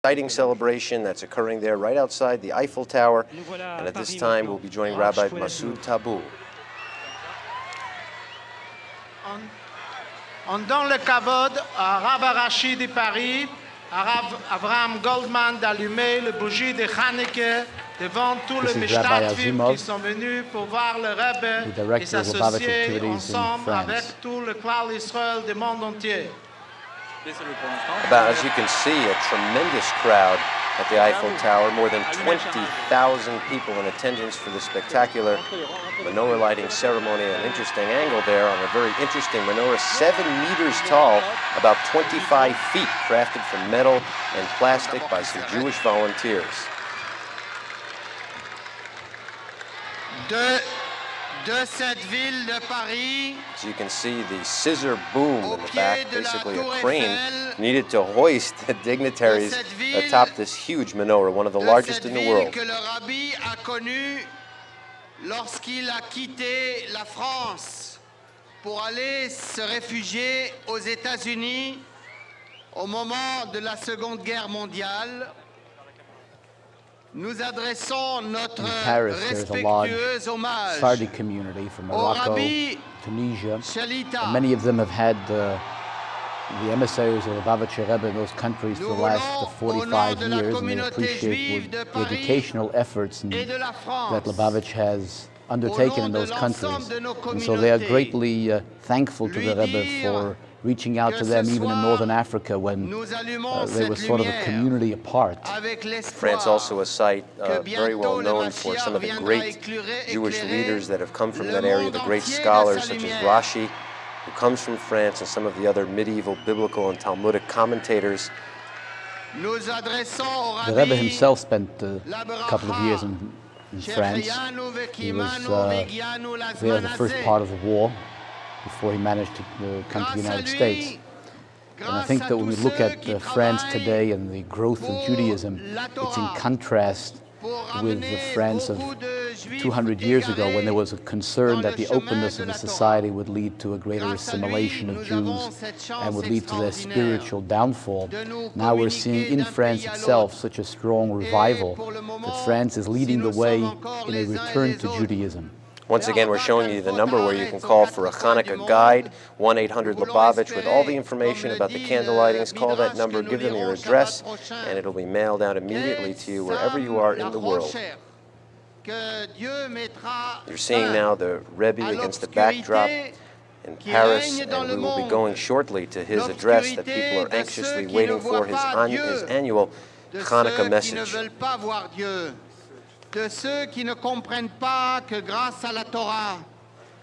exciting celebration that's occurring there right outside the Eiffel Tower. And at this time, we'll be joining Rabbi Masoud Tabou. On donne le kavod à Rabbi Rashi de Paris, à Rav Avraham Goldman d'allumer le bougie de Hanouccah devant tous les mishtatvim qui sont venus pour voir le Rabbi et s'associer ensemble avec tout le klal Israël du monde entier. As you can see, a tremendous crowd at the Eiffel Tower, more than 20,000 people in attendance for the spectacular menorah lighting ceremony. An interesting angle there on a very interesting menorah, 7 meters tall, about 25 feet, crafted from metal and plastic by some Jewish volunteers. De cette ville de Paris. So you can see the scissor boom in the back, basically a crane needed to hoist the dignitaries atop this huge menorah, one of the largest in the world. Que le Rabbi a connu lorsqu'il a quitté la France pour aller se réfugier aux États-Unis au moment de la Seconde Guerre mondiale. Nous adressons notre respectueux hommage Sephardi community from Morocco, Tunisia, and many of them have had the emissaries of the Lubavitcher Rebbe in those countries for the last 45 years, and they appreciate the educational efforts that Lubavitch has undertaken in those countries. And so they are greatly thankful to the Rebbe for reaching out to them even in northern Africa when they were sort of a community apart. France also a site very well known for some of the great Jewish leaders that have come from that area, the great scholars such as Rashi, who comes from France, and some of the other medieval, biblical, and Talmudic commentators. The Rebbe himself spent a couple of years in France. He was there the first part of the war, before he managed to come to the United States. And I think that when we look at France today and the growth of Judaism, it's in contrast with the France of 200 years ago, when there was a concern that the openness of the society would lead to a greater assimilation of Jews and would lead to their spiritual downfall. Now we're seeing in France itself such a strong revival that France is leading the way in a return to Judaism. Once again, we're showing you the number where you can call for a Hanukkah guide, 1-800-Lubavitch, with all the information about the candle lightings. Call that number, give them your address, and it'll be mailed out immediately to you wherever you are in the world. You're seeing now the Rebbe against the backdrop in Paris, and we will be going shortly to his address that people are anxiously waiting for, his annual Hanukkah message. De ceux qui ne comprennent pas que grâce à la Torah,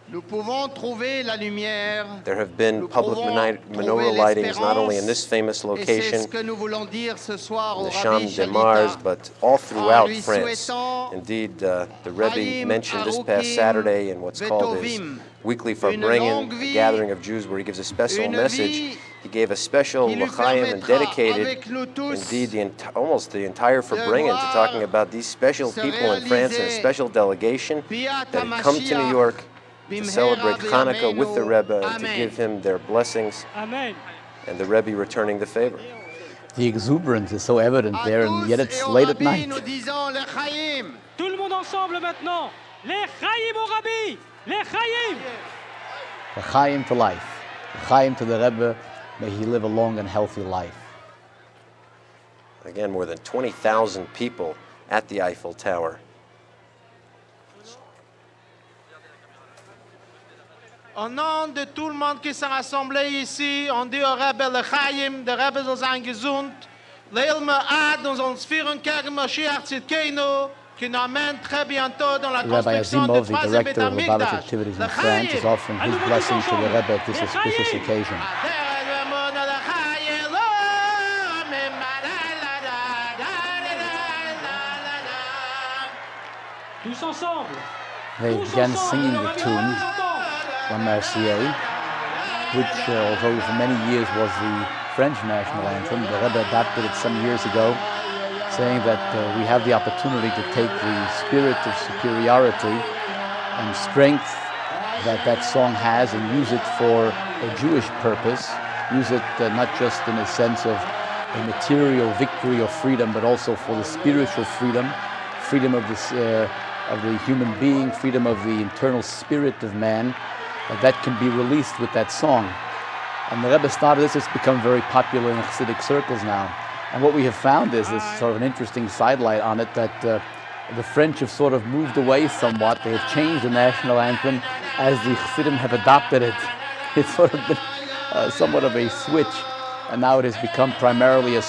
nous pouvons trouver la lumière. There have been public menorah lightings not only in this famous location, in the Champ de Mars, but all throughout France. Indeed, the Rebbe mentioned this past Saturday in what's called his weekly Farbrengen, a gathering of Jews where he gives a special message. He gave a special l'chaim and dedicated, indeed, almost the entire Farbrengen to talking about these special people in France and a special delegation that had come to New York to celebrate Hanukkah with the Rebbe and to give him their blessings. Amen. And the Rebbe returning the favor. The exuberance is so evident there, and yet it's late at night. Tout le monde ensemble maintenant. Les chaim au Rabbi. Les chaim. The chaim to life. The chaim to the Rebbe. May he live a long and healthy life. Again, more than 20,000 people at the Eiffel Tower. Au nom de tout le monde qui s'est rassemblé ici, on dit au Rebbe l'chaim, der Rebbe soll sein gesund, leil me'ad, und uns führen gegen Mashiach Tzidkeinu, qui nous amène très bientôt dans la construction du troisième Beit Hamikdash. Activities in France is offering his blessing to the Rebbe at this auspicious occasion. Tous ensemble. They began singing the tune, La Marseillaise, which, although for many years was the French national anthem, the Rebbe adapted it some years ago, saying that we have the opportunity to take the spirit of superiority and strength that that song has and use it for a Jewish purpose, use it not just in a sense of a material victory or freedom, but also for the spiritual freedom, freedom of the human being, freedom of the internal spirit of man, that can be released with that song. And the Rebbe started this. It's become very popular in Hasidic circles now. And what we have found is this sort of an interesting sidelight on it, that the French have sort of moved away somewhat. They have changed the national anthem as the Hasidim have adopted it. It's sort of been somewhat of a switch, and now it has become primarily a